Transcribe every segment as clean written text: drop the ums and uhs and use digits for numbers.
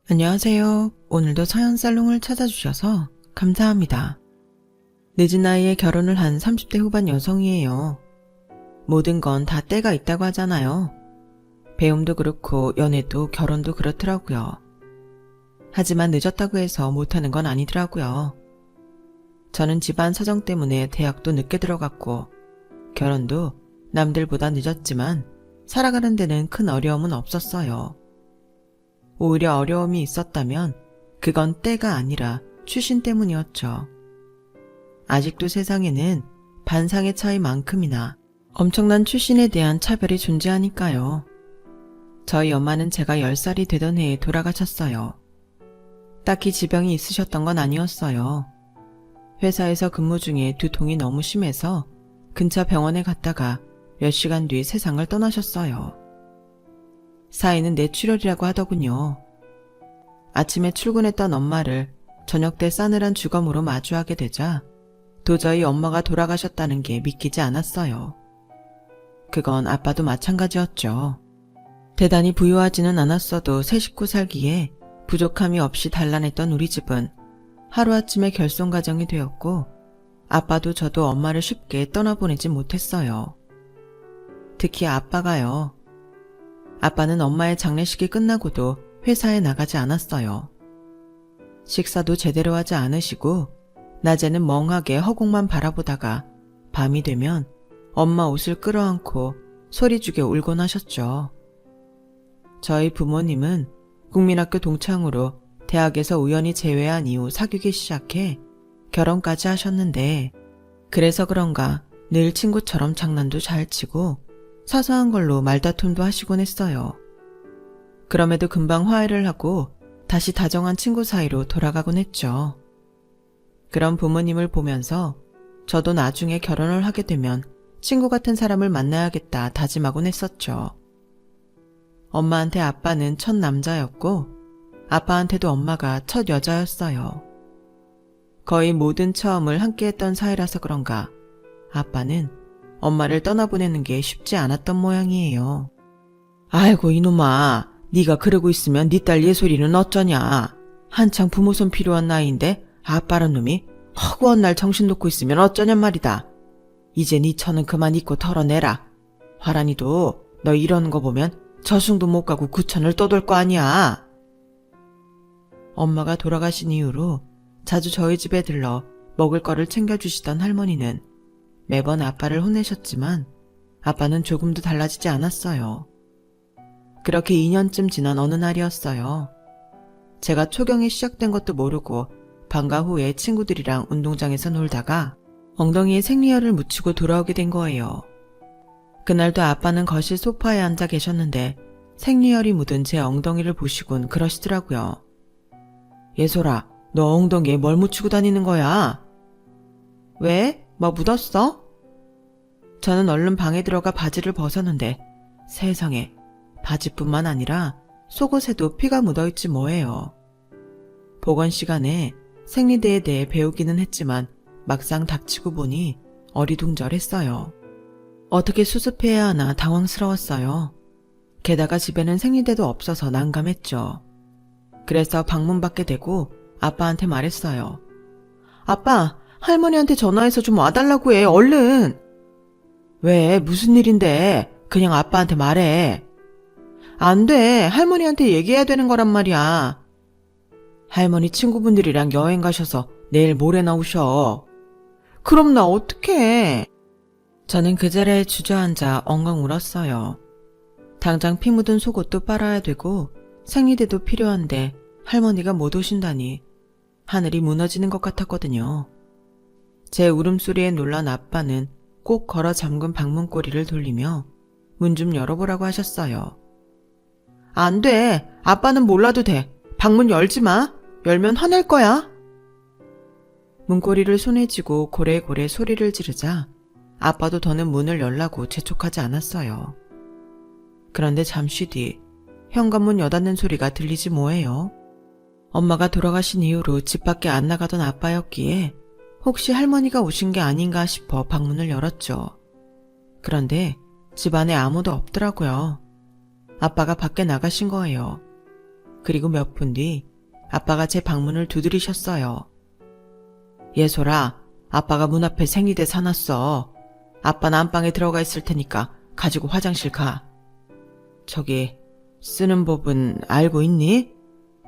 안녕하세요. 오늘도 서현살롱을 찾아주셔서 감사합니다. 늦은 나이에 결혼을 한 30대 후반 여성이에요. 모든 건 다 때가 있다고 하잖아요. 배움도 그렇고 연애도 결혼도 그렇더라고요. 하지만 늦었다고 해서 못하는 건 아니더라고요. 저는 집안 사정 때문에 대학도 늦게 들어갔고 결혼도 남들보다 늦었지만 살아가는 데는 큰 어려움은 없었어요. 오히려 어려움이 있었다면 그건 때가 아니라 출신 때문이었죠. 아직도 세상에는 반상의 차이만큼이나 엄청난 출신에 대한 차별이 존재하니까요. 저희 엄마는 제가 10살이 되던 해에 돌아가셨어요. 딱히 지병이 있으셨던 건 아니었어요. 회사에서 근무 중에 두통이 너무 심해서 근처 병원에 갔다가 몇 시간 뒤 세상을 떠나셨어요. 사인은 뇌출혈이라고 하더군요. 아침에 출근했던 엄마를 저녁 때 싸늘한 주검으로 마주하게 되자 도저히 엄마가 돌아가셨다는 게 믿기지 않았어요. 그건 아빠도 마찬가지였죠. 대단히 부유하지는 않았어도 세 식구 살기에 부족함이 없이 단란했던 우리 집은 하루아침에 결손가정이 되었고 아빠도 저도 엄마를 쉽게 떠나보내지 못했어요. 특히 아빠가요. 아빠는 엄마의 장례식이 끝나고도 회사에 나가지 않았어요. 식사도 제대로 하지 않으시고 낮에는 멍하게 허공만 바라보다가 밤이 되면 엄마 옷을 끌어안고 소리주게 울곤 하셨죠. 저희 부모님은 국민학교 동창으로 대학에서 우연히 제외한 이후 사귀기 시작해 결혼까지 하셨는데 그래서 그런가 늘 친구처럼 장난도 잘 치고 사소한 걸로 말다툼도 하시곤 했어요. 그럼에도 금방 화해를 하고 다시 다정한 친구 사이로 돌아가곤 했죠. 그런 부모님을 보면서 저도 나중에 결혼을 하게 되면 친구 같은 사람을 만나야겠다 다짐하곤 했었죠. 엄마한테 아빠는 첫 남자였고 아빠한테도 엄마가 첫 여자였어요. 거의 모든 처음을 함께했던 사이라서 그런가 아빠는 엄마를 떠나보내는 게 쉽지 않았던 모양이에요. 아이고 이놈아, 네가 그러고 있으면 네 딸 예솔이는 어쩌냐. 한창 부모 손 필요한 나이인데 아빠란 놈이 허구한 날 정신 놓고 있으면 어쩌냔 말이다. 이제 네 처는 그만 잊고 털어내라. 화란이도 너 이러는 거 보면 저승도 못 가고 구천을 떠돌 거 아니야. 엄마가 돌아가신 이후로 자주 저희 집에 들러 먹을 거를 챙겨주시던 할머니는 매번 아빠를 혼내셨지만 아빠는 조금도 달라지지 않았어요. 그렇게 2년쯤 지난 어느 날이었어요. 제가 초경이 시작된 것도 모르고 방과 후에 친구들이랑 운동장에서 놀다가 엉덩이에 생리혈을 묻히고 돌아오게 된 거예요. 그날도 아빠는 거실 소파에 앉아 계셨는데 생리혈이 묻은 제 엉덩이를 보시곤 그러시더라고요. 예솔아, 너 엉덩이에 뭘 묻히고 다니는 거야? 왜? 뭐 묻었어? 저는 얼른 방에 들어가 바지를 벗었는데 세상에 바지뿐만 아니라 속옷에도 피가 묻어있지 뭐예요. 보건 시간에 생리대에 대해 배우기는 했지만 막상 닥치고 보니 어리둥절했어요. 어떻게 수습해야 하나 당황스러웠어요. 게다가 집에는 생리대도 없어서 난감했죠. 그래서 방문 받게 되고 아빠한테 말했어요. 아빠, 할머니한테 전화해서 좀 와달라고 해, 얼른. 왜, 무슨 일인데? 그냥 아빠한테 말해. 안 돼, 할머니한테 얘기해야 되는 거란 말이야. 할머니 친구분들이랑 여행 가셔서 내일 모레 나오셔. 그럼 나 어떡해? 저는 그 자리에 주저앉아 엉엉 울었어요. 당장 피 묻은 속옷도 빨아야 되고 생리대도 필요한데 할머니가 못 오신다니 하늘이 무너지는 것 같았거든요. 제 울음소리에 놀란 아빠는 꼭 걸어 잠근 방문고리를 돌리며 문 좀 열어보라고 하셨어요. 안 돼. 아빠는 몰라도 돼. 방문 열지 마. 열면 화낼 거야. 문고리를 손에 쥐고 고래고래 소리를 지르자 아빠도 더는 문을 열라고 재촉하지 않았어요. 그런데 잠시 뒤 현관문 여닫는 소리가 들리지 뭐예요. 엄마가 돌아가신 이후로 집 밖에 안 나가던 아빠였기에 혹시 할머니가 오신 게 아닌가 싶어 방문을 열었죠. 그런데 집 안에 아무도 없더라고요. 아빠가 밖에 나가신 거예요. 그리고 몇 분 뒤 아빠가 제 방문을 두드리셨어요. 예솔아, 아빠가 문 앞에 생리대 사놨어. 아빠는 안방에 들어가 있을 테니까 가지고 화장실 가. 저기, 쓰는 법은 알고 있니?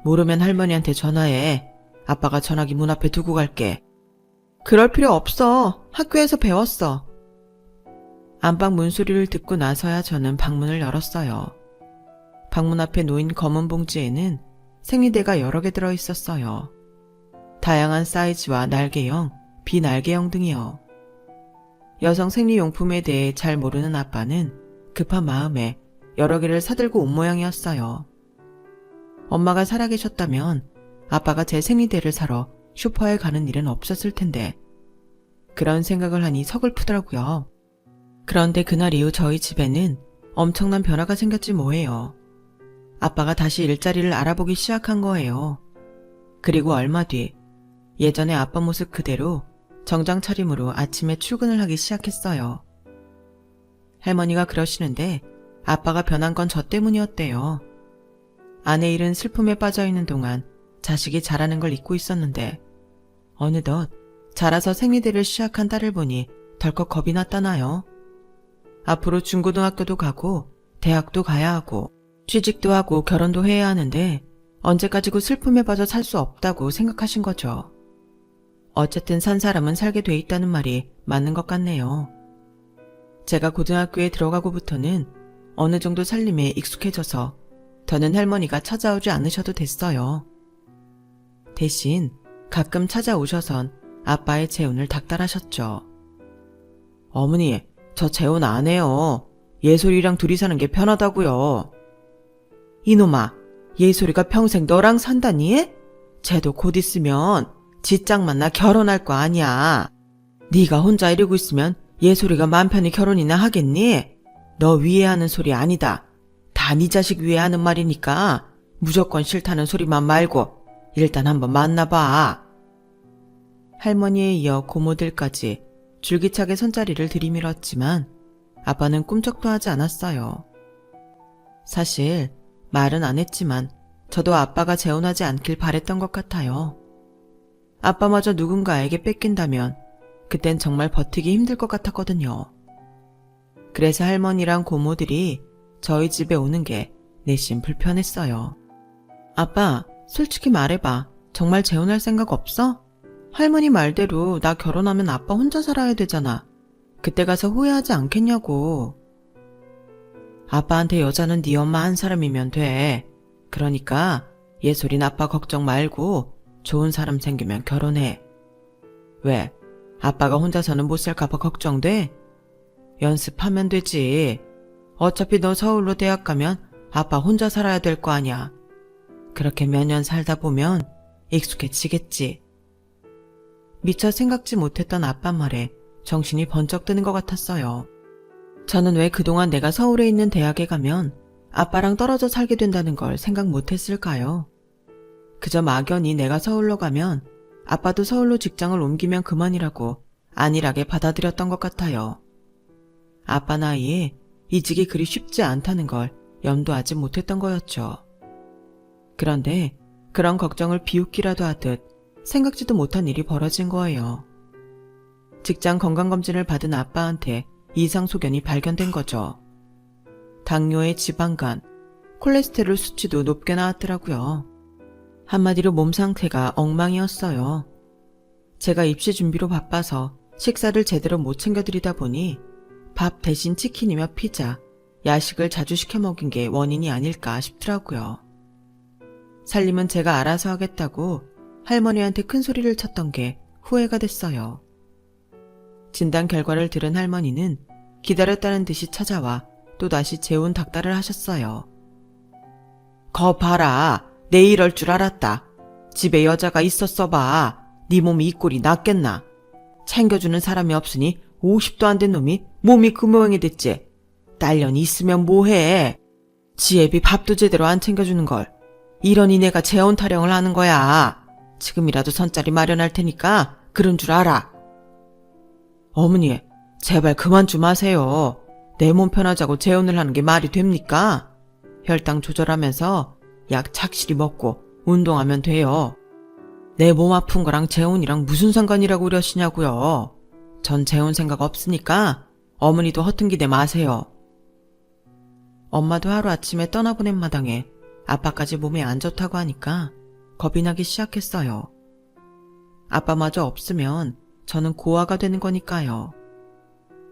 모르면 할머니한테 전화해. 아빠가 전화기 문 앞에 두고 갈게. 그럴 필요 없어. 학교에서 배웠어. 안방 문소리를 듣고 나서야 저는 방문을 열었어요. 방문 앞에 놓인 검은 봉지에는 생리대가 여러 개 들어있었어요. 다양한 사이즈와 날개형, 비날개형 등이요. 여성 생리용품에 대해 잘 모르는 아빠는 급한 마음에 여러 개를 사들고 온 모양이었어요. 엄마가 살아계셨다면 아빠가 제 생리대를 사러 슈퍼에 가는 일은 없었을 텐데 그런 생각을 하니 서글프더라고요. 그런데 그날 이후 저희 집에는 엄청난 변화가 생겼지 뭐예요. 아빠가 다시 일자리를 알아보기 시작한 거예요. 그리고 얼마 뒤 예전의 아빠 모습 그대로 정장 차림으로 아침에 출근을 하기 시작했어요. 할머니가 그러시는데 아빠가 변한 건 저 때문이었대요. 아내 일은 슬픔에 빠져있는 동안 자식이 자라는 걸 잊고 있었는데 어느덧 자라서 생리대를 시작한 딸을 보니 덜컥 겁이 났다나요. 앞으로 중고등학교도 가고 대학도 가야 하고 취직도 하고 결혼도 해야 하는데 언제까지고 슬픔에 빠져 살 수 없다고 생각하신 거죠. 어쨌든 산 사람은 살게 돼 있다는 말이 맞는 것 같네요. 제가 고등학교에 들어가고부터는 어느 정도 살림에 익숙해져서 더는 할머니가 찾아오지 않으셔도 됐어요. 대신 가끔 찾아오셔선 아빠의 재혼을 닥달하셨죠. 어머니, 저 재혼 안 해요. 예솔이랑 둘이 사는 게 편하다고요. 이놈아, 예솔이가 평생 너랑 산다니? 쟤도 곧 있으면 지짝 만나 결혼할 거 아니야. 네가 혼자 이러고 있으면 예솔이가 맘 편히 결혼이나 하겠니? 너 위해 하는 소리 아니다. 다 네 자식 위해 하는 말이니까 무조건 싫다는 소리만 말고 일단 한번 만나봐. 할머니에 이어 고모들까지 줄기차게 손자리를 들이밀었지만 아빠는 꿈쩍도 하지 않았어요. 사실 말은 안 했지만 저도 아빠가 재혼하지 않길 바랬던 것 같아요. 아빠마저 누군가에게 뺏긴다면 그땐 정말 버티기 힘들 것 같았거든요. 그래서 할머니랑 고모들이 저희 집에 오는 게 내심 불편했어요. 아빠, 솔직히 말해봐. 정말 재혼할 생각 없어? 할머니 말대로 나 결혼하면 아빠 혼자 살아야 되잖아. 그때 가서 후회하지 않겠냐고. 아빠한테 여자는 네 엄마 한 사람이면 돼. 그러니까 예솔인 아빠 걱정 말고 좋은 사람 생기면 결혼해. 왜? 아빠가 혼자서는 못 살까봐 걱정돼? 연습하면 되지. 어차피 너 서울로 대학 가면 아빠 혼자 살아야 될 거 아니야. 그렇게 몇 년 살다 보면 익숙해지겠지. 미처 생각지 못했던 아빠 말에 정신이 번쩍 드는 것 같았어요. 저는 왜 그동안 내가 서울에 있는 대학에 가면 아빠랑 떨어져 살게 된다는 걸 생각 못했을까요? 그저 막연히 내가 서울로 가면 아빠도 서울로 직장을 옮기면 그만이라고 안일하게 받아들였던 것 같아요. 아빠 나이에 이직이 그리 쉽지 않다는 걸 염두하지 못했던 거였죠. 그런데 그런 걱정을 비웃기라도 하듯 생각지도 못한 일이 벌어진 거예요. 직장 건강검진을 받은 아빠한테 이상 소견이 발견된 거죠. 당뇨에 지방간, 콜레스테롤 수치도 높게 나왔더라고요. 한마디로 몸 상태가 엉망이었어요. 제가 입시 준비로 바빠서 식사를 제대로 못 챙겨드리다 보니 밥 대신 치킨이며 피자, 야식을 자주 시켜 먹인 게 원인이 아닐까 싶더라고요. 살림은 제가 알아서 하겠다고 할머니한테 큰 소리를 쳤던 게 후회가 됐어요. 진단 결과를 들은 할머니는 기다렸다는 듯이 찾아와 또다시 재혼 닥달을 하셨어요. 거 봐라. 내 이럴 줄 알았다. 집에 여자가 있었어 봐. 네 몸이 이 꼴이 낫겠나. 챙겨주는 사람이 없으니 50도 안 된 놈이 몸이 그 모양이 됐지. 딸년이 있으면 뭐해. 지 애비 밥도 제대로 안 챙겨주는 걸. 이러니 내가 재혼 타령을 하는 거야. 지금이라도 선자리 마련할 테니까 그런 줄 알아. 어머니, 제발 그만 좀 하세요. 내 몸 편하자고 재혼을 하는 게 말이 됩니까? 혈당 조절하면서 약 착실히 먹고 운동하면 돼요. 내 몸 아픈 거랑 재혼이랑 무슨 상관이라고 그러시냐고요. 전 재혼 생각 없으니까 어머니도 허둥기대 마세요. 엄마도 하루아침에 떠나보낸 마당에 아빠까지 몸에 안 좋다고 하니까 겁이 나기 시작했어요. 아빠마저 없으면 저는 고아가 되는 거니까요.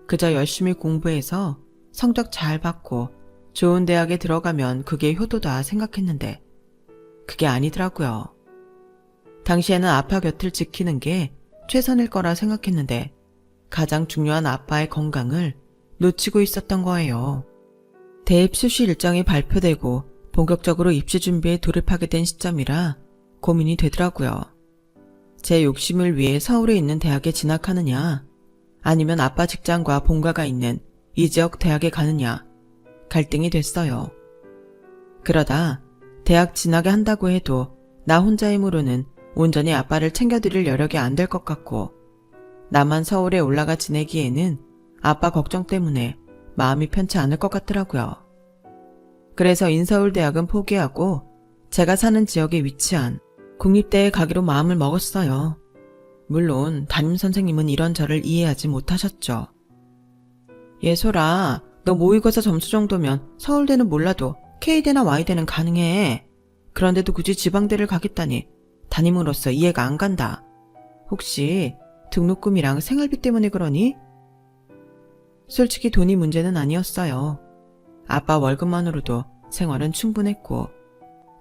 그저 열심히 공부해서 성적 잘 받고 좋은 대학에 들어가면 그게 효도다 생각했는데 그게 아니더라고요. 당시에는 아빠 곁을 지키는 게 최선일 거라 생각했는데 가장 중요한 아빠의 건강을 놓치고 있었던 거예요. 대입 수시 일정이 발표되고 본격적으로 입시 준비에 돌입하게 된 시점이라 고민이 되더라고요. 제 욕심을 위해 서울에 있는 대학에 진학하느냐, 아니면 아빠 직장과 본가가 있는 이 지역 대학에 가느냐, 갈등이 됐어요. 그러다 대학 진학에 한다고 해도 나 혼자 힘으로는 온전히 아빠를 챙겨드릴 여력이 안 될 것 같고, 나만 서울에 올라가 지내기에는 아빠 걱정 때문에 마음이 편치 않을 것 같더라고요. 그래서 인서울대학은 포기하고 제가 사는 지역에 위치한 국립대에 가기로 마음을 먹었어요. 물론 담임선생님은 이런 저를 이해하지 못하셨죠. 예솔아, 너 모의고사 점수 정도면 서울대는 몰라도 K대나 Y대는 가능해. 그런데도 굳이 지방대를 가겠다니 담임으로서 이해가 안 간다. 혹시 등록금이랑 생활비 때문에 그러니? 솔직히 돈이 문제는 아니었어요. 아빠 월급만으로도 생활은 충분했고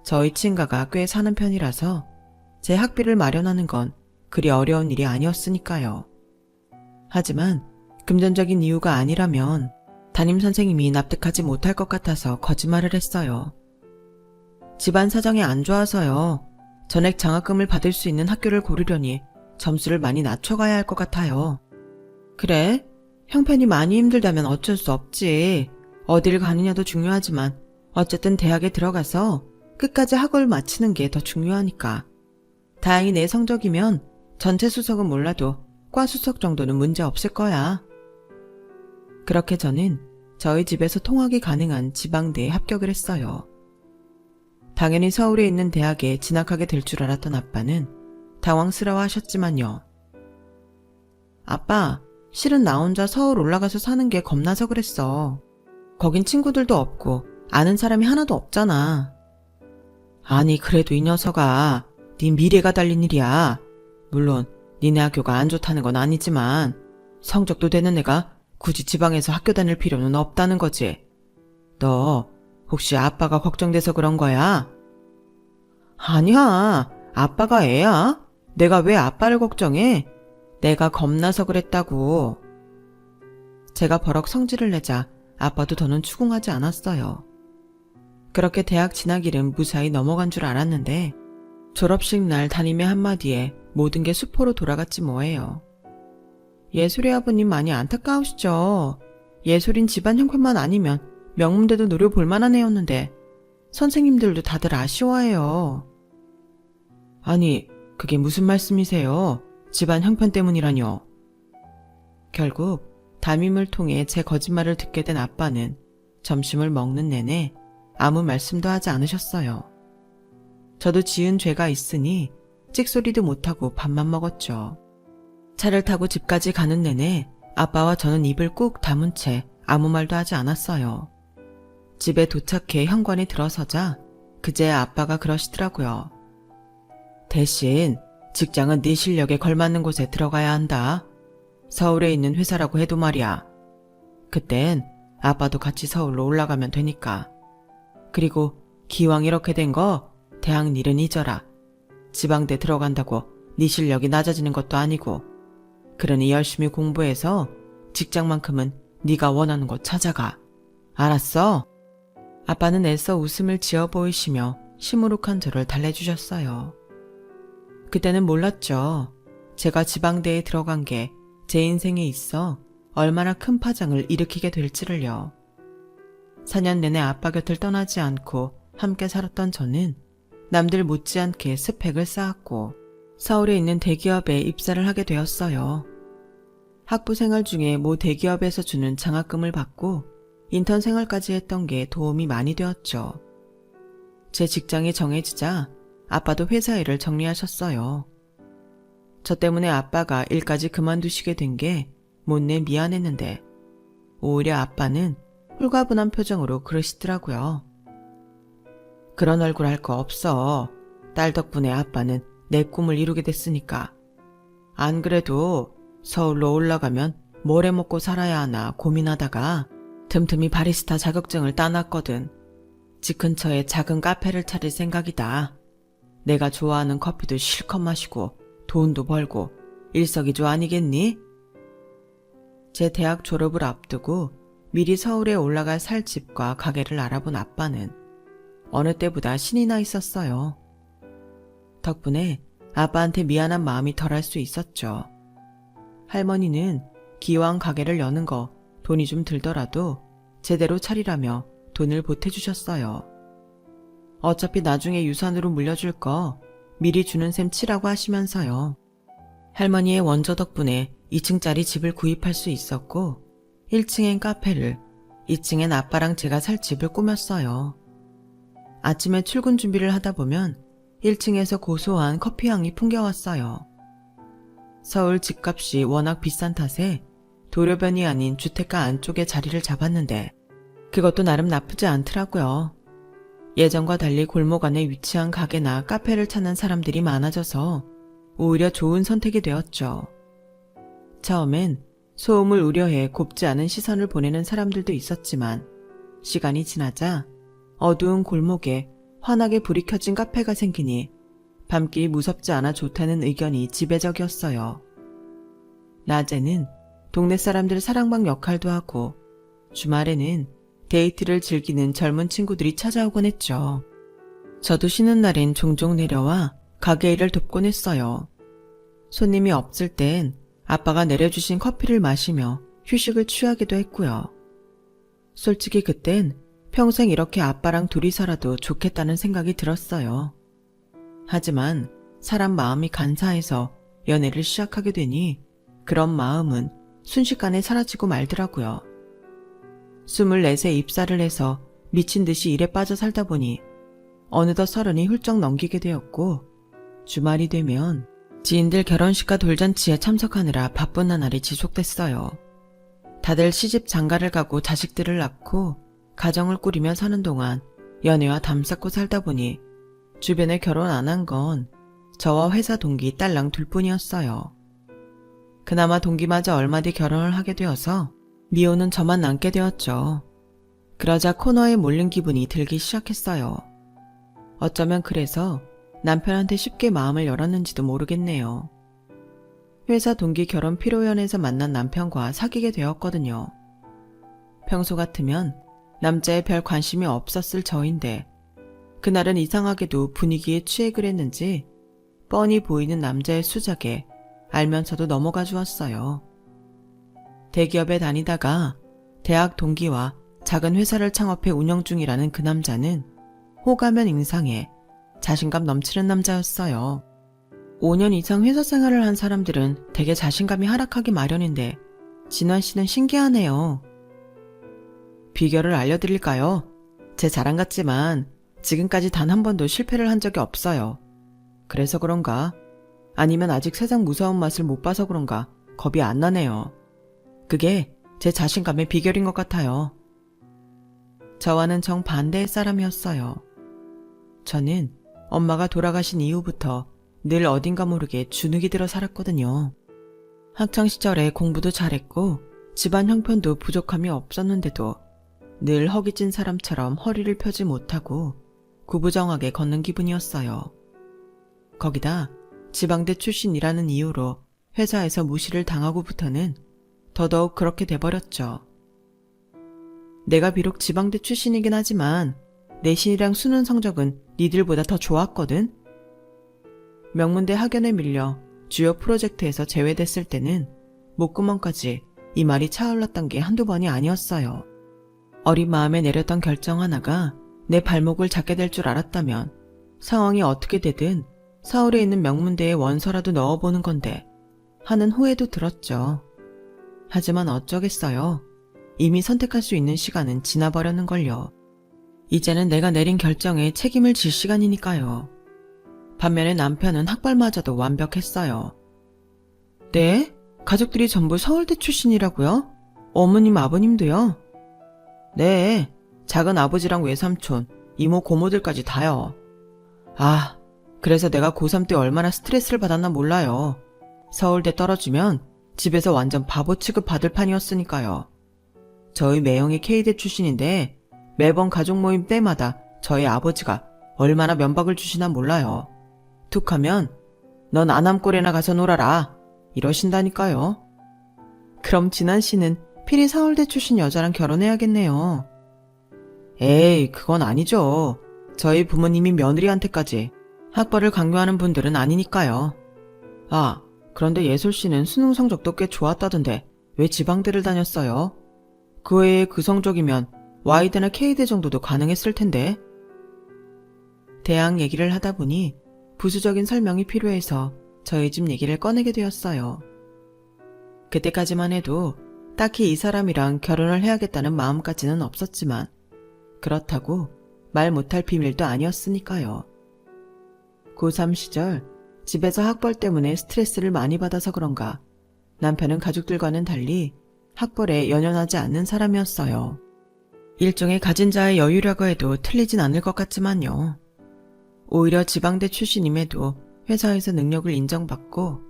저희 친가가 꽤 사는 편이라서 제 학비를 마련하는 건 그리 어려운 일이 아니었으니까요. 하지만 금전적인 이유가 아니라면 담임선생님이 납득하지 못할 것 같아서 거짓말을 했어요. 집안 사정이 안 좋아서요. 전액 장학금을 받을 수 있는 학교를 고르려니 점수를 많이 낮춰가야 할 것 같아요. 그래? 형편이 많이 힘들다면 어쩔 수 없지. 어디를 가느냐도 중요하지만 어쨌든 대학에 들어가서 끝까지 학업을 마치는 게 더 중요하니까. 다행히 내 성적이면 전체 수석은 몰라도 과 수석 정도는 문제 없을 거야. 그렇게 저는 저희 집에서 통학이 가능한 지방대에 합격을 했어요. 당연히 서울에 있는 대학에 진학하게 될 줄 알았던 아빠는 당황스러워 하셨지만요. 아빠, 실은 나 혼자 서울 올라가서 사는 게 겁나서 그랬어. 거긴 친구들도 없고 아는 사람이 하나도 없잖아. 아니 그래도 이 녀석아, 네 미래가 달린 일이야. 물론 니네 학교가 안 좋다는 건 아니지만 성적도 되는 애가 굳이 지방에서 학교 다닐 필요는 없다는 거지. 너 혹시 아빠가 걱정돼서 그런 거야? 아니야, 아빠가 애야. 내가 왜 아빠를 걱정해? 내가 겁나서 그랬다고. 제가 버럭 성질을 내자 아빠도 더는 추궁하지 않았어요. 그렇게 대학 진학일은 무사히 넘어간 줄 알았는데 졸업식 날 담임의 한마디에 모든 게 수포로 돌아갔지 뭐예요. 예솔이 아버님 많이 안타까우시죠. 예솔인 집안 형편만 아니면 명문대도 노려볼 만한 애였는데 선생님들도 다들 아쉬워해요. 아니, 그게 무슨 말씀이세요? 집안 형편 때문이라뇨. 결국 담임을 통해 제 거짓말을 듣게 된 아빠는 점심을 먹는 내내 아무 말씀도 하지 않으셨어요. 저도 지은 죄가 있으니 찍소리도 못하고 밥만 먹었죠. 차를 타고 집까지 가는 내내 아빠와 저는 입을 꾹 다문 채 아무 말도 하지 않았어요. 집에 도착해 현관에 들어서자 그제야 아빠가 그러시더라고요. 대신 직장은 네 실력에 걸맞는 곳에 들어가야 한다. 서울에 있는 회사라고 해도 말이야. 그땐 아빠도 같이 서울로 올라가면 되니까. 그리고 기왕 이렇게 된 거 대학 일은 잊어라. 지방대 들어간다고 네 실력이 낮아지는 것도 아니고. 그러니 열심히 공부해서 직장만큼은 네가 원하는 곳 찾아가. 알았어? 아빠는 애써 웃음을 지어 보이시며 시무룩한 저를 달래주셨어요. 그때는 몰랐죠. 제가 지방대에 들어간 게 제 인생에 있어 얼마나 큰 파장을 일으키게 될지를요. 4년 내내 아빠 곁을 떠나지 않고 함께 살았던 저는 남들 못지않게 스펙을 쌓았고 서울에 있는 대기업에 입사를 하게 되었어요. 학부 생활 중에 모 대기업에서 주는 장학금을 받고 인턴 생활까지 했던 게 도움이 많이 되었죠. 제 직장이 정해지자 아빠도 회사 일을 정리하셨어요. 저 때문에 아빠가 일까지 그만두시게 된 게 못내 미안했는데 오히려 아빠는 홀가분한 표정으로 그러시더라고요. 그런 얼굴 할 거 없어. 딸 덕분에 아빠는 내 꿈을 이루게 됐으니까. 안 그래도 서울로 올라가면 뭘 해먹고 살아야 하나 고민하다가 틈틈이 바리스타 자격증을 따놨거든. 집 근처에 작은 카페를 차릴 생각이다. 내가 좋아하는 커피도 실컷 마시고 돈도 벌고 일석이조 아니겠니? 제 대학 졸업을 앞두고 미리 서울에 올라가 살 집과 가게를 알아본 아빠는 어느 때보다 신이 나 있었어요. 덕분에 아빠한테 미안한 마음이 덜할 수 있었죠. 할머니는 기왕 가게를 여는 거 돈이 좀 들더라도 제대로 차리라며 돈을 보태주셨어요. 어차피 나중에 유산으로 물려줄 거 미리 주는 셈 치라고 하시면서요. 할머니의 원조 덕분에 2층짜리 집을 구입할 수 있었고 1층엔 카페를, 2층엔 아빠랑 제가 살 집을 꾸몄어요. 아침에 출근 준비를 하다 보면 1층에서 고소한 커피향이 풍겨왔어요. 서울 집값이 워낙 비싼 탓에 도로변이 아닌 주택가 안쪽에 자리를 잡았는데 그것도 나름 나쁘지 않더라고요. 예전과 달리 골목 안에 위치한 가게나 카페를 찾는 사람들이 많아져서 오히려 좋은 선택이 되었죠. 처음엔 소음을 우려해 곱지 않은 시선을 보내는 사람들도 있었지만 시간이 지나자 어두운 골목에 환하게 불이 켜진 카페가 생기니 밤길이 무섭지 않아 좋다는 의견이 지배적이었어요. 낮에는 동네 사람들 사랑방 역할도 하고 주말에는 데이트를 즐기는 젊은 친구들이 찾아오곤 했죠. 저도 쉬는 날엔 종종 내려와 가게 일을 돕곤 했어요. 손님이 없을 땐 아빠가 내려주신 커피를 마시며 휴식을 취하기도 했고요. 솔직히 그땐 평생 이렇게 아빠랑 둘이 살아도 좋겠다는 생각이 들었어요. 하지만 사람 마음이 간사해서 연애를 시작하게 되니 그런 마음은 순식간에 사라지고 말더라고요. 24세 입사를 해서 미친 듯이 일에 빠져 살다 보니 어느덧 30이 훌쩍 넘기게 되었고 주말이 되면 지인들 결혼식과 돌잔치에 참석하느라 바쁜 나날이 지속됐어요. 다들 시집 장가를 가고 자식들을 낳고 가정을 꾸리며 사는 동안 연애와 담쌓고 살다 보니 주변에 결혼 안 한 건 저와 회사 동기 딸랑 둘뿐이었어요. 그나마 동기마저 얼마 뒤 결혼을 하게 되어서 미호는 저만 남게 되었죠. 그러자 코너에 몰린 기분이 들기 시작했어요. 어쩌면 그래서 남편한테 쉽게 마음을 열었는지도 모르겠네요. 회사 동기 결혼 피로연에서 만난 남편과 사귀게 되었거든요. 평소 같으면 남자에 별 관심이 없었을 저인데 그날은 이상하게도 분위기에 취해 그랬는지 뻔히 보이는 남자의 수작에 알면서도 넘어가 주었어요. 대기업에 다니다가 대학 동기와 작은 회사를 창업해 운영 중이라는 그 남자는 호가면 인상에 자신감 넘치는 남자였어요. 5년 이상 회사 생활을 한 사람들은 되게 자신감이 하락하기 마련인데 진환 씨는 신기하네요. 비결을 알려드릴까요? 제 자랑 같지만 지금까지 단 한 번도 실패를 한 적이 없어요. 그래서 그런가? 아니면 아직 세상 무서운 맛을 못 봐서 그런가 겁이 안 나네요. 그게 제 자신감의 비결인 것 같아요. 저와는 정반대의 사람이었어요. 저는 엄마가 돌아가신 이후부터 늘 어딘가 모르게 주눅이 들어 살았거든요. 학창시절에 공부도 잘했고 집안 형편도 부족함이 없었는데도 늘 허기진 사람처럼 허리를 펴지 못하고 구부정하게 걷는 기분이었어요. 거기다 지방대 출신이라는 이유로 회사에서 무시를 당하고부터는 더더욱 그렇게 돼버렸죠. 내가 비록 지방대 출신이긴 하지만 내신이랑 수능 성적은 니들보다 더 좋았거든? 명문대 학연에 밀려 주요 프로젝트에서 제외됐을 때는 목구멍까지 이 말이 차올랐던 게 한두 번이 아니었어요. 어린 마음에 내렸던 결정 하나가 내 발목을 잡게 될 줄 알았다면 상황이 어떻게 되든 서울에 있는 명문대에 원서라도 넣어보는 건데 하는 후회도 들었죠. 하지만 어쩌겠어요. 이미 선택할 수 있는 시간은 지나버렸는걸요. 이제는 내가 내린 결정에 책임을 질 시간이니까요. 반면에 남편은 학벌마저도 완벽했어요. 네? 가족들이 전부 서울대 출신이라고요? 어머님, 아버님도요? 네, 작은 아버지랑 외삼촌, 이모, 고모들까지 다요. 아, 그래서 내가 고3 때 얼마나 스트레스를 받았나 몰라요. 서울대 떨어지면 집에서 완전 바보 취급 받을 판이었으니까요. 저희 매형이 K대 출신인데 매번 가족 모임 때마다 저희 아버지가 얼마나 면박을 주시나 몰라요. 툭하면 넌 아남골에나 가서 놀아라 이러신다니까요. 그럼 진한 씨는 필히 서울대 출신 여자랑 결혼해야겠네요. 에이, 그건 아니죠. 저희 부모님이 며느리한테까지 학벌을 강요하는 분들은 아니니까요. 아, 그런데 예솔 씨는 수능 성적도 꽤 좋았다던데 왜 지방대를 다녔어요? 그 외에 그 성적이면 Y대나 K대 정도도 가능했을 텐데. 대학 얘기를 하다 보니 부수적인 설명이 필요해서 저희 집 얘기를 꺼내게 되었어요. 그때까지만 해도 딱히 이 사람이랑 결혼을 해야겠다는 마음까지는 없었지만 그렇다고 말 못할 비밀도 아니었으니까요. 고3 시절 집에서 학벌 때문에 스트레스를 많이 받아서 그런가 남편은 가족들과는 달리 학벌에 연연하지 않는 사람이었어요. 일종의 가진 자의 여유라고 해도 틀리진 않을 것 같지만요. 오히려 지방대 출신임에도 회사에서 능력을 인정받고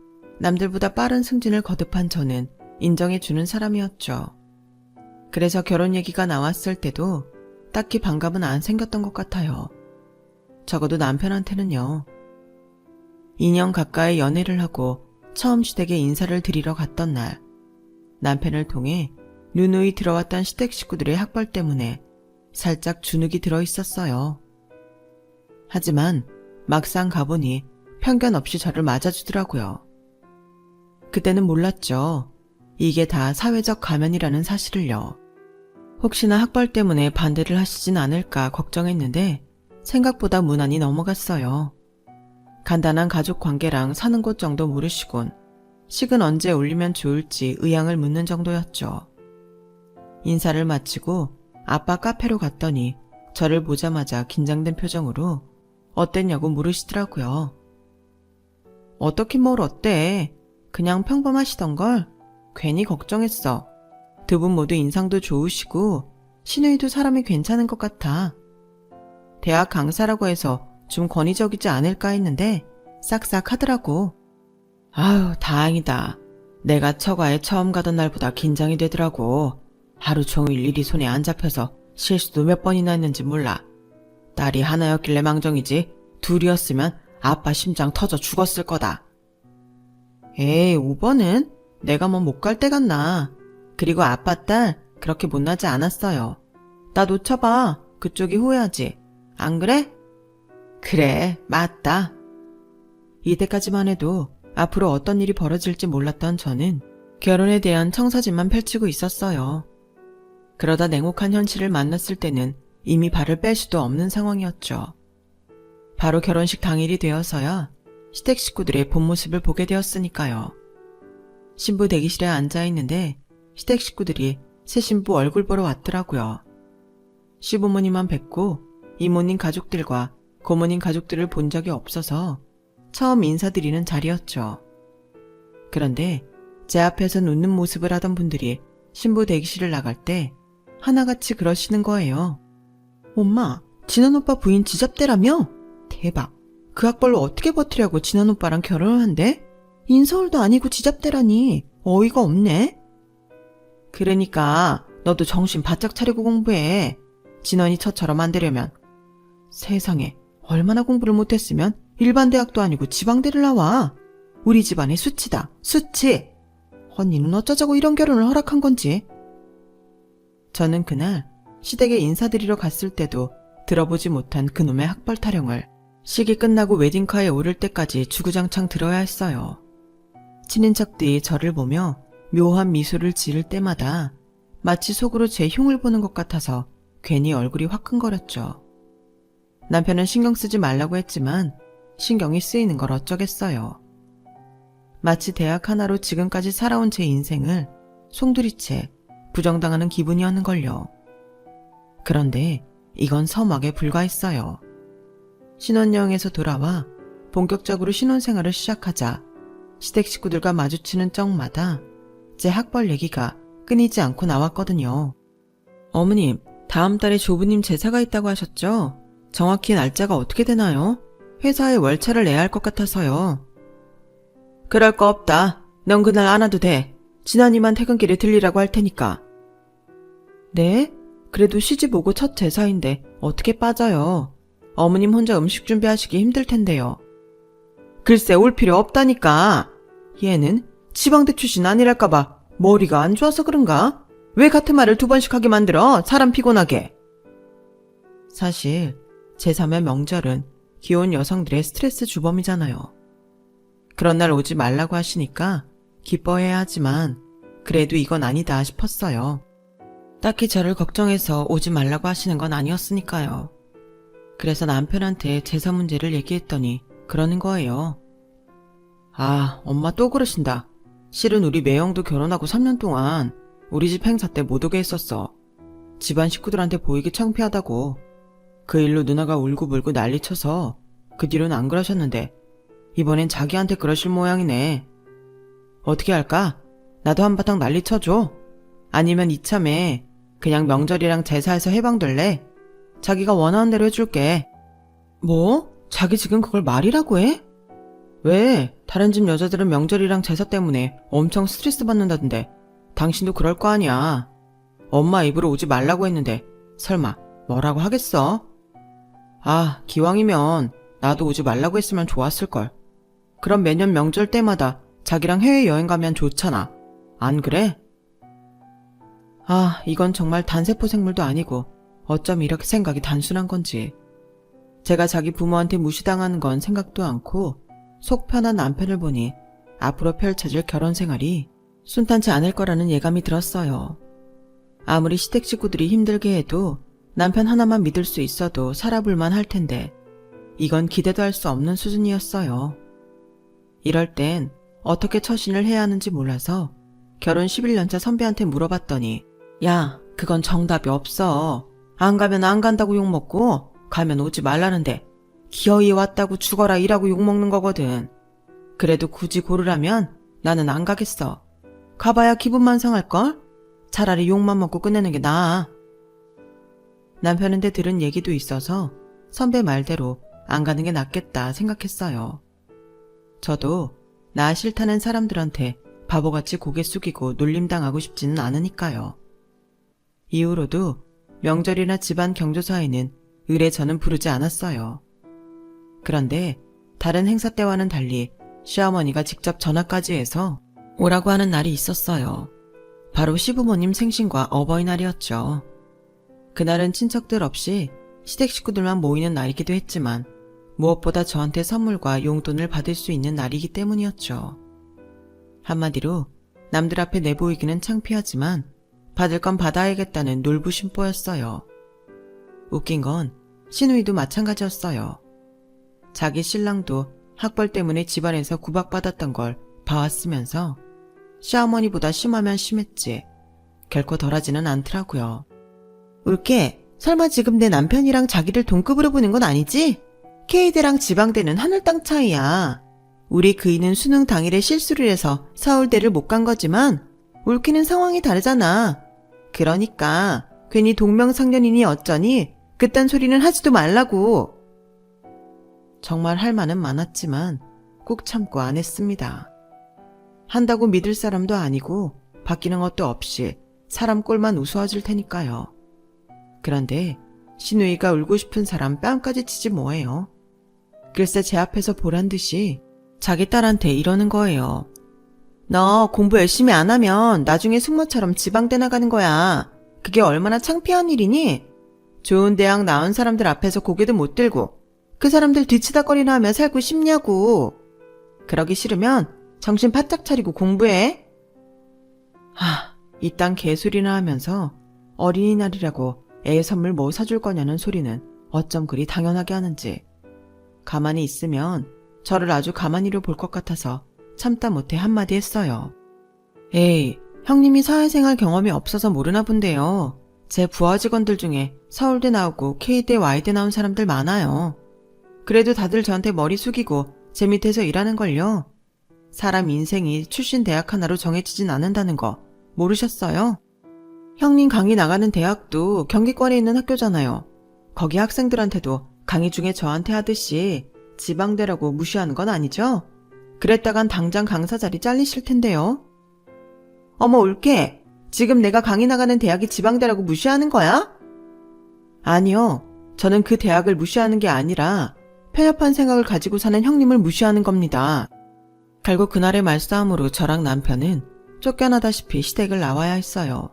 남들보다 빠른 승진을 거듭한 저는 인정해주는 사람이었죠. 그래서 결혼 얘기가 나왔을 때도 딱히 반감은 안 생겼던 것 같아요. 적어도 남편한테는요. 2년 가까이 연애를 하고 처음 시댁에 인사를 드리러 갔던 날 남편을 통해 누누이 들어왔던 시댁 식구들의 학벌 때문에 살짝 주눅이 들어 있었어요. 하지만 막상 가보니 편견 없이 저를 맞아주더라고요. 그때는 몰랐죠. 이게 다 사회적 가면이라는 사실을요. 혹시나 학벌 때문에 반대를 하시진 않을까 걱정했는데 생각보다 무난히 넘어갔어요. 간단한 가족 관계랑 사는 곳 정도 물으시곤 식은 언제 올리면 좋을지 의향을 묻는 정도였죠. 인사를 마치고 아빠 카페로 갔더니 저를 보자마자 긴장된 표정으로 어땠냐고 물으시더라고요. 어떻긴 뭘 어때? 그냥 평범하시던걸? 괜히 걱정했어. 두 분 모두 인상도 좋으시고 시누이도 사람이 괜찮은 것 같아. 대학 강사라고 해서 좀 권위적이지 않을까 했는데 싹싹 하더라고. 아유, 다행이다. 내가 처가에 처음 가던 날보다 긴장이 되더라고. 하루 종일 일이 손에 안 잡혀서 실수도 몇 번이나 했는지 몰라. 딸이 하나였길래 망정이지 둘이었으면 아빠 심장 터져 죽었을 거다. 에이, 5번은? 내가 뭐 못 갈 데 갔나. 그리고 아빠 딸 그렇게 못나지 않았어요. 나 놓쳐봐. 그쪽이 후회하지. 안 그래? 그래, 맞다. 이때까지만 해도 앞으로 어떤 일이 벌어질지 몰랐던 저는 결혼에 대한 청사진만 펼치고 있었어요. 그러다 냉혹한 현실을 만났을 때는 이미 발을 뺄 수도 없는 상황이었죠. 바로 결혼식 당일이 되어서야 시댁 식구들의 본 모습을 보게 되었으니까요. 신부 대기실에 앉아있는데 시댁 식구들이 새 신부 얼굴 보러 왔더라고요. 시부모님만 뵙고 이모님 가족들과 고모님 가족들을 본 적이 없어서 처음 인사드리는 자리였죠. 그런데 제 앞에서 웃는 모습을 하던 분들이 신부 대기실을 나갈 때 하나같이 그러시는 거예요. 엄마, 진원 오빠 부인 지잡대라며? 대박. 그 학벌로 어떻게 버티려고 진원 오빠랑 결혼을 한대? 인서울도 아니고 지잡대라니 어이가 없네. 그러니까 너도 정신 바짝 차리고 공부해. 진원이 처처럼 안 되려면. 세상에, 얼마나 공부를 못했으면 일반 대학도 아니고 지방대를 나와. 우리 집안의 수치다, 수치. 언니는 어쩌자고 이런 결혼을 허락한 건지. 저는 그날 시댁에 인사드리러 갔을 때도 들어보지 못한 그놈의 학벌 타령을 식이 끝나고 웨딩카에 오를 때까지 주구장창 들어야 했어요. 친인척들이 저를 보며 묘한 미소를 지을 때마다 마치 속으로 제 흉을 보는 것 같아서 괜히 얼굴이 화끈거렸죠. 남편은 신경 쓰지 말라고 했지만 신경이 쓰이는 걸 어쩌겠어요. 마치 대학 하나로 지금까지 살아온 제 인생을 송두리째 부정당하는 기분이었는걸요. 그런데 이건 서막에 불과했어요. 신혼여행에서 돌아와 본격적으로 신혼생활을 시작하자 시댁 식구들과 마주치는 적마다 제 학벌 얘기가 끊이지 않고 나왔거든요. 어머님, 다음 달에 조부님 제사가 있다고 하셨죠? 정확히 날짜가 어떻게 되나요? 회사에 월차를 내야 할 것 같아서요. 그럴 거 없다. 넌 그날 안 와도 돼. 진아님만 퇴근길에 들리라고 할 테니까. 네? 그래도 시집 오고 첫 제사인데 어떻게 빠져요? 어머님 혼자 음식 준비하시기 힘들 텐데요. 글쎄 올 필요 없다니까. 얘는 지방대 출신 아니랄까봐 머리가 안 좋아서 그런가? 왜 같은 말을 두 번씩 하게 만들어? 사람 피곤하게. 사실 제3의 명절은 귀여운 여성들의 스트레스 주범이잖아요. 그런 날 오지 말라고 하시니까 기뻐해야 하지만 그래도 이건 아니다 싶었어요. 딱히 저를 걱정해서 오지 말라고 하시는 건 아니었으니까요. 그래서 남편한테 제사 문제를 얘기했더니 그러는 거예요. 아, 엄마 또 그러신다. 실은 우리 매형도 결혼하고 3년 동안 우리 집 행사 때 못 오게 했었어. 집안 식구들한테 보이기 창피하다고. 그 일로 누나가 울고불고 난리쳐서 그 뒤로는 안 그러셨는데 이번엔 자기한테 그러실 모양이네. 어떻게 할까? 나도 한바탕 난리 쳐줘. 아니면 이참에 그냥 명절이랑 제사에서 해방될래? 자기가 원하는 대로 해줄게. 뭐? 자기 지금 그걸 말이라고 해? 왜? 다른 집 여자들은 명절이랑 제사 때문에 엄청 스트레스 받는다던데 당신도 그럴 거 아니야. 엄마 입으로 오지 말라고 했는데 설마 뭐라고 하겠어? 아, 기왕이면 나도 오지 말라고 했으면 좋았을걸. 그럼 매년 명절 때마다 자기랑 해외여행 가면 좋잖아. 안 그래? 아, 이건 정말 단세포 생물도 아니고 어쩜 이렇게 생각이 단순한 건지. 제가 자기 부모한테 무시당하는 건 생각도 않고 속 편한 남편을 보니 앞으로 펼쳐질 결혼 생활이 순탄치 않을 거라는 예감이 들었어요. 아무리 시댁 식구들이 힘들게 해도 남편 하나만 믿을 수 있어도 살아볼만 할 텐데 이건 기대도 할 수 없는 수준이었어요. 이럴 땐 어떻게 처신을 해야 하는지 몰라서 결혼 11년차 선배한테 물어봤더니 야, 그건 정답이 없어. 안 가면 안 간다고 욕먹고 가면 오지 말라는데 기어이 왔다고 죽어라 이라고 욕먹는 거거든. 그래도 굳이 고르라면 나는 안 가겠어. 가봐야 기분만 상할걸? 차라리 욕만 먹고 끝내는 게 나아. 남편한테 들은 얘기도 있어서 선배 말대로 안 가는 게 낫겠다 생각했어요. 저도 나 싫다는 사람들한테 바보같이 고개 숙이고 놀림당하고 싶지는 않으니까요. 이후로도 명절이나 집안 경조사에는 의례전은 부르지 않았어요. 그런데 다른 행사 때와는 달리 시어머니가 직접 전화까지 해서 오라고 하는 날이 있었어요. 바로 시부모님 생신과 어버이날이었죠. 그날은 친척들 없이 시댁 식구들만 모이는 날이기도 했지만 무엇보다 저한테 선물과 용돈을 받을 수 있는 날이기 때문이었죠. 한마디로 남들 앞에 내보이기는 창피하지만 받을 건 받아야겠다는 놀부심보였어요. 웃긴 건 시누이도 마찬가지였어요. 자기 신랑도 학벌 때문에 집안에서 구박받았던 걸 봐왔으면서 시어머니보다 심하면 심했지 결코 덜하지는 않더라고요. 울게, 설마 지금 내 남편이랑 자기를 동급으로 보는 건 아니지? K대랑 지방대는 하늘 땅 차이야. 우리 그이는 수능 당일에 실수를 해서 서울대를 못 간 거지만 울기는 상황이 다르잖아. 그러니까 괜히 동명상련이니 어쩌니 그딴 소리는 하지도 말라고. 정말 할 말은 많았지만 꾹 참고 안 했습니다. 한다고 믿을 사람도 아니고 바뀌는 것도 없이 사람 꼴만 우스워질 테니까요. 그런데 시누이가 울고 싶은 사람 뺨까지 치지 뭐예요. 글쎄 제 앞에서 보란 듯이 자기 딸한테 이러는 거예요. 너 공부 열심히 안 하면 나중에 숙모처럼 지방대 나가는 거야. 그게 얼마나 창피한 일이니? 좋은 대학 나온 사람들 앞에서 고개도 못 들고 그 사람들 뒤치다거리나 하며 살고 싶냐고. 그러기 싫으면 정신 바짝 차리고 공부해. 이딴 개소리나 하면서 어린이날이라고 애 선물 뭐 사줄 거냐는 소리는 어쩜 그리 당연하게 하는지. 가만히 있으면 저를 아주 가만히로 볼 것 같아서 참다 못해 한마디 했어요. 에이, 형님이 사회생활 경험이 없어서 모르나 본데요. 제 부하 직원들 중에 서울대 나오고 K대, Y대 나온 사람들 많아요. 그래도 다들 저한테 머리 숙이고 제 밑에서 일하는걸요. 사람 인생이 출신 대학 하나로 정해지진 않는다는 거 모르셨어요? 형님 강의 나가는 대학도 경기권에 있는 학교잖아요. 거기 학생들한테도 강의 중에 저한테 하듯이 지방대라고 무시하는 건 아니죠? 그랬다간 당장 강사 자리 잘리실 텐데요. 어머 올케, 지금 내가 강의 나가는 대학이 지방대라고 무시하는 거야? 아니요, 저는 그 대학을 무시하는 게 아니라 편협한 생각을 가지고 사는 형님을 무시하는 겁니다. 결국 그날의 말싸움으로 저랑 남편은 쫓겨나다시피 시댁을 나와야 했어요.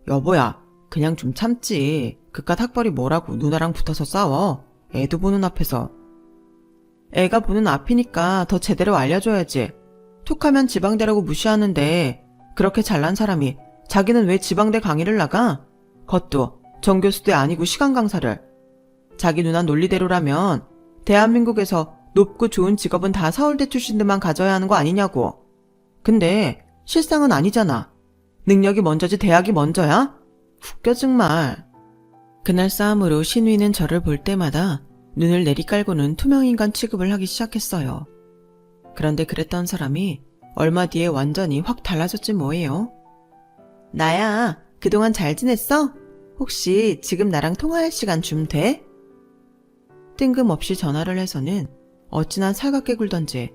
여보야, 그냥 좀 참지. 그깟 학벌이 뭐라고 누나랑 붙어서 싸워. 애도 보는 앞에서. 애가 보는 앞이니까 더 제대로 알려줘야지. 툭하면 지방대라고 무시하는데 그렇게 잘난 사람이 자기는 왜 지방대 강의를 나가? 그것도 정교수대 아니고 시간 강사를. 자기 누나 논리대로라면 대한민국에서 높고 좋은 직업은 다 서울대 출신들만 가져야 하는 거 아니냐고. 근데 실상은 아니잖아. 능력이 먼저지 대학이 먼저야? 웃겨 정말. 그날 싸움으로 신우이는 저를 볼 때마다 눈을 내리깔고는 투명인간 취급을 하기 시작했어요. 그런데 그랬던 사람이 얼마 뒤에 완전히 확 달라졌지 뭐예요. 나야, 그동안 잘 지냈어? 혹시 지금 나랑 통화할 시간 좀 돼? 뜬금없이 전화를 해서는 어찌나 살갑게 굴던지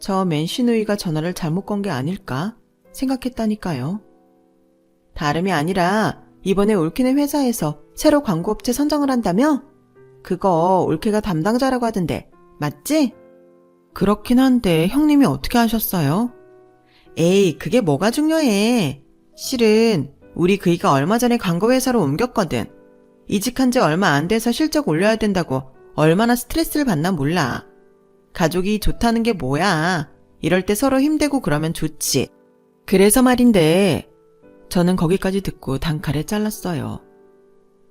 저 맨 신우이가 전화를 잘못 건 게 아닐까 생각했다니까요. 다름이 아니라 이번에 올케네 회사에서 새로 광고업체 선정을 한다며? 그거 올케가 담당자라고 하던데 맞지? 그렇긴 한데 형님이 어떻게 하셨어요? 에이, 그게 뭐가 중요해. 실은 우리 그이가 얼마 전에 광고회사로 옮겼거든. 이직한 지 얼마 안 돼서 실적 올려야 된다고 얼마나 스트레스를 받나 몰라. 가족이 좋다는 게 뭐야. 이럴 때 서로 힘대고 그러면 좋지. 그래서 말인데 저는 거기까지 듣고 단칼에 잘랐어요.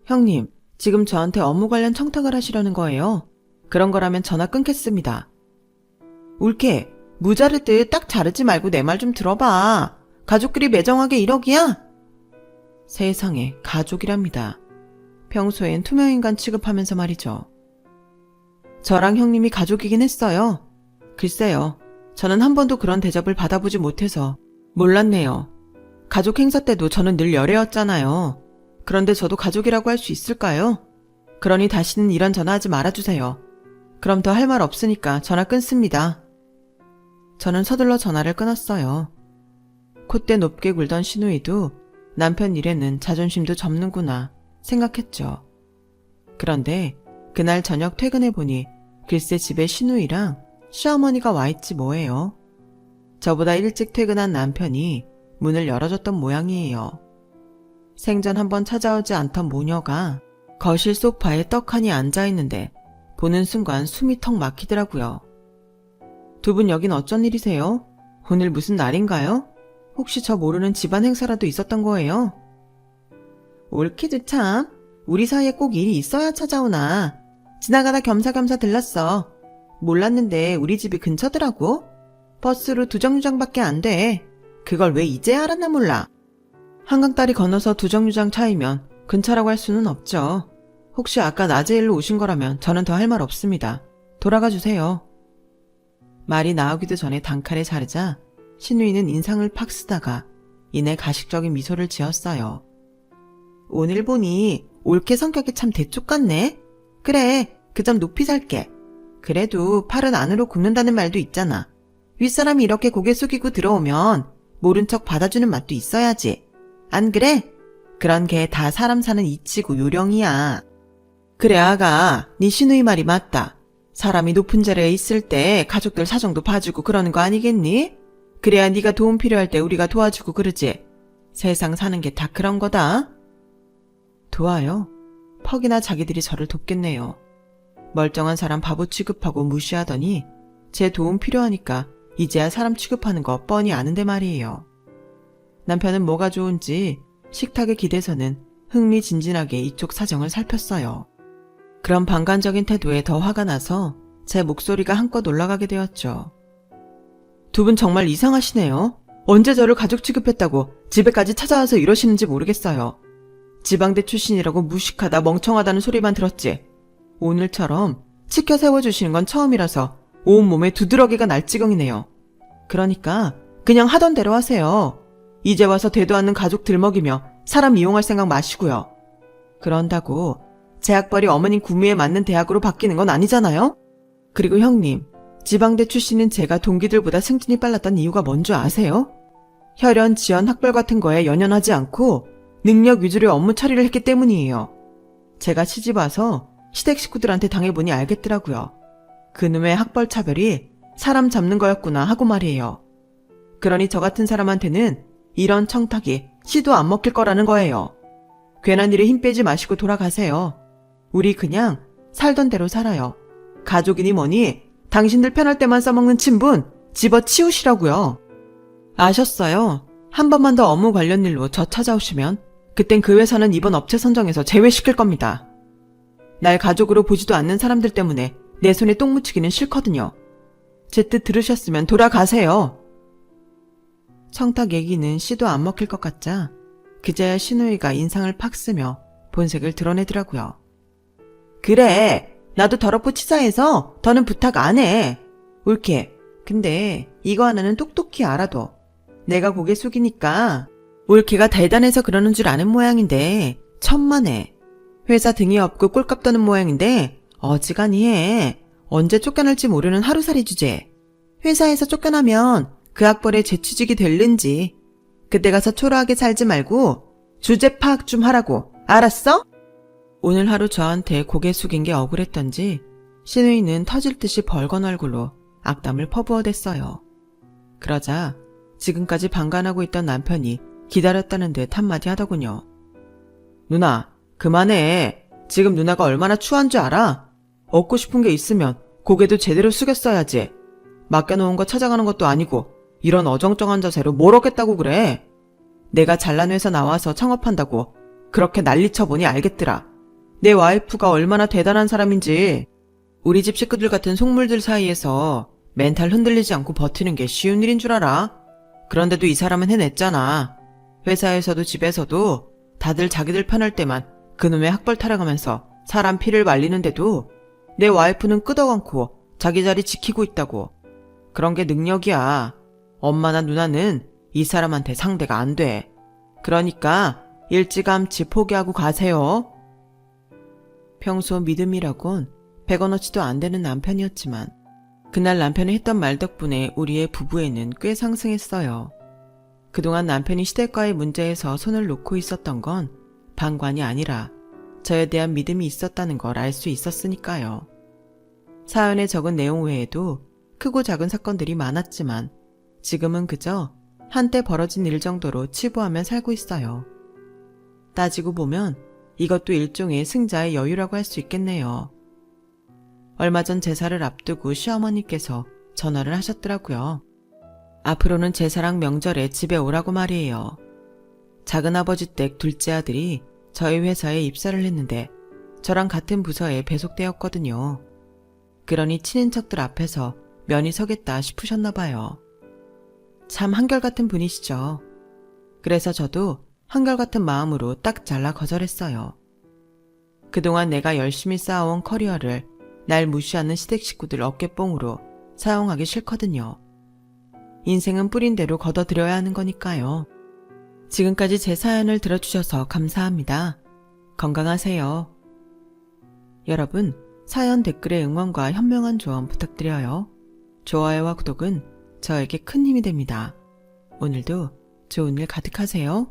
형님, 지금 저한테 업무 관련 청탁을 하시려는 거예요? 그런 거라면 전화 끊겠습니다. 올케, 무자르듯 딱 자르지 말고 내 말 좀 들어봐. 가족끼리 매정하게 1억이야? 세상에, 가족이랍니다. 평소엔 투명인간 취급하면서 말이죠. 저랑 형님이 가족이긴 했어요. 글쎄요, 저는 한 번도 그런 대접을 받아보지 못해서 몰랐네요. 가족 행사 때도 저는 늘 열애였잖아요. 그런데 저도 가족이라고 할 수 있을까요? 그러니 다시는 이런 전화하지 말아주세요. 그럼 더 할 말 없으니까 전화 끊습니다. 저는 서둘러 전화를 끊었어요. 콧대 높게 굴던 신우이도 남편 일에는 자존심도 접는구나 생각했죠. 그런데 그날 저녁 퇴근해보니 글쎄 집에 신우이랑 시어머니가 와있지 뭐예요. 저보다 일찍 퇴근한 남편이 문을 열어줬던 모양이에요. 생전 한번 찾아오지 않던 모녀가 거실 소파에 떡하니 앉아있는데 보는 순간 숨이 턱 막히더라고요. 두 분 여긴 어쩐 일이세요? 오늘 무슨 날인가요? 혹시 저 모르는 집안 행사라도 있었던 거예요? 올케도 참, 우리 사이에 꼭 일이 있어야 찾아오나. 지나가다 겸사겸사 들렀어. 몰랐는데 우리 집이 근처더라고. 버스로 2정류장밖에 안 돼. 그걸 왜 이제 알았나 몰라. 한강다리 건너서 2정류장 차이면 근처라고 할 수는 없죠. 혹시 아까 낮에 일로 오신 거라면 저는 더 할 말 없습니다. 돌아가 주세요. 말이 나오기도 전에 단칼에 자르자 신우이는 인상을 팍 쓰다가 이내 가식적인 미소를 지었어요. 오늘 보니 올케 성격이 참 대쪽 같네. 그래, 그 점 높이 살게. 그래도 팔은 안으로 굽는다는 말도 있잖아. 윗사람이 이렇게 고개 숙이고 들어오면 모른 척 받아주는 맛도 있어야지. 안 그래? 그런 게 다 사람 사는 이치고 요령이야. 그래 아가, 네 신우이 말이 맞다. 사람이 높은 자리에 있을 때 가족들 사정도 봐주고 그러는 거 아니겠니? 그래야 네가 도움 필요할 때 우리가 도와주고 그러지. 세상 사는 게 다 그런 거다. 도와요? 퍽이나 자기들이 저를 돕겠네요. 멀쩡한 사람 바보 취급하고 무시하더니 제 도움 필요하니까 이제야 사람 취급하는 거 뻔히 아는데 말이에요. 남편은 뭐가 좋은지 식탁에 기대서는 흥미진진하게 이쪽 사정을 살폈어요. 그런 방관적인 태도에 더 화가 나서 제 목소리가 한껏 올라가게 되었죠. 두 분 정말 이상하시네요. 언제 저를 가족 취급했다고 집에까지 찾아와서 이러시는지 모르겠어요. 지방대 출신이라고 무식하다 멍청하다는 소리만 들었지. 오늘처럼 치켜 세워주시는 건 처음이라서 온몸에 두드러기가 날 지경이네요. 그러니까 그냥 하던 대로 하세요. 이제 와서 되도 않는 가족 들먹이며 사람 이용할 생각 마시고요. 그런다고 제 학벌이 어머님 구미에 맞는 대학으로 바뀌는 건 아니잖아요? 그리고 형님, 지방대 출신인 제가 동기들보다 승진이 빨랐던 이유가 뭔 줄 아세요? 혈연, 지연, 학벌 같은 거에 연연하지 않고 능력 위주로 업무 처리를 했기 때문이에요. 제가 시집 와서 시댁 식구들한테 당해보니 알겠더라고요. 그놈의 학벌 차별이 사람 잡는 거였구나 하고 말이에요. 그러니 저 같은 사람한테는 이런 청탁이 씨도 안 먹힐 거라는 거예요. 괜한 일에 힘 빼지 마시고 돌아가세요. 우리 그냥 살던 대로 살아요. 가족이니 뭐니 당신들 편할 때만 써먹는 친분 집어치우시라고요. 아셨어요? 한 번만 더 업무 관련 일로 저 찾아오시면 그땐 그 회사는 이번 업체 선정에서 제외시킬 겁니다. 날 가족으로 보지도 않는 사람들 때문에 내 손에 똥 묻히기는 싫거든요. 제 뜻 들으셨으면 돌아가세요. 청탁 얘기는 씨도 안 먹힐 것 같자 그제야 신우이가 인상을 팍 쓰며 본색을 드러내더라고요. 그래, 나도 더럽고 치사해서 더는 부탁 안 해. 옳게. 근데 이거 하나는 똑똑히 알아둬. 내가 고개 숙이니까 옳게가 대단해서 그러는 줄 아는 모양인데 천만에. 회사 등이 없고 꼴값 떠는 모양인데 어지간히 해. 언제 쫓겨날지 모르는 하루살이 주제. 회사에서 쫓겨나면 그 학벌에 재취직이 될는지. 그때 가서 초라하게 살지 말고 주제 파악 좀 하라고. 알았어? 오늘 하루 저한테 고개 숙인 게 억울했던지 신우이는 터질 듯이 벌건 얼굴로 악담을 퍼부어댔어요. 그러자 지금까지 방관하고 있던 남편이 기다렸다는 듯 한마디 하더군요. 누나, 그만해. 지금 누나가 얼마나 추한 줄 알아? 얻고 싶은 게 있으면 고개도 제대로 숙였어야지. 맡겨놓은 거 찾아가는 것도 아니고 이런 어정쩡한 자세로 뭘 얻겠다고 그래. 내가 잘난 회사 나와서 창업한다고 그렇게 난리쳐보니 알겠더라. 내 와이프가 얼마나 대단한 사람인지. 우리 집 식구들 같은 속물들 사이에서 멘탈 흔들리지 않고 버티는 게 쉬운 일인 줄 알아? 그런데도 이 사람은 해냈잖아. 회사에서도 집에서도 다들 자기들 편할 때만 그놈의 학벌 타령하면서 사람 피를 말리는데도 내 와이프는 끄덕않고 자기 자리 지키고 있다고. 그런 게 능력이야. 엄마나 누나는 이 사람한테 상대가 안 돼. 그러니까 일찌감치 포기하고 가세요. 평소 믿음이라곤 100원어치도 안 되는 남편이었지만 그날 남편이 했던 말 덕분에 우리의 부부애는 꽤 상승했어요. 그동안 남편이 시댁과의 문제에서 손을 놓고 있었던 건 방관이 아니라 저에 대한 믿음이 있었다는 걸 알 수 있었으니까요. 사연에 적은 내용 외에도 크고 작은 사건들이 많았지만 지금은 그저 한때 벌어진 일 정도로 치부하며 살고 있어요. 따지고 보면 이것도 일종의 승자의 여유라고 할 수 있겠네요. 얼마 전 제사를 앞두고 시어머니께서 전화를 하셨더라고요. 앞으로는 제사랑 명절에 집에 오라고 말이에요. 작은아버지 댁 둘째 아들이 저희 회사에 입사를 했는데 저랑 같은 부서에 배속되었거든요. 그러니 친인척들 앞에서 면이 서겠다 싶으셨나 봐요. 참 한결같은 분이시죠. 그래서 저도 한결같은 마음으로 딱 잘라 거절했어요. 그동안 내가 열심히 쌓아온 커리어를 날 무시하는 시댁 식구들 어깨뽕으로 사용하기 싫거든요. 인생은 뿌린 대로 걷어들여야 하는 거니까요. 지금까지 제 사연을 들어주셔서 감사합니다. 건강하세요. 여러분, 사연 댓글에 응원과 현명한 조언 부탁드려요. 좋아요와 구독은 저에게 큰 힘이 됩니다. 오늘도 좋은 일 가득하세요.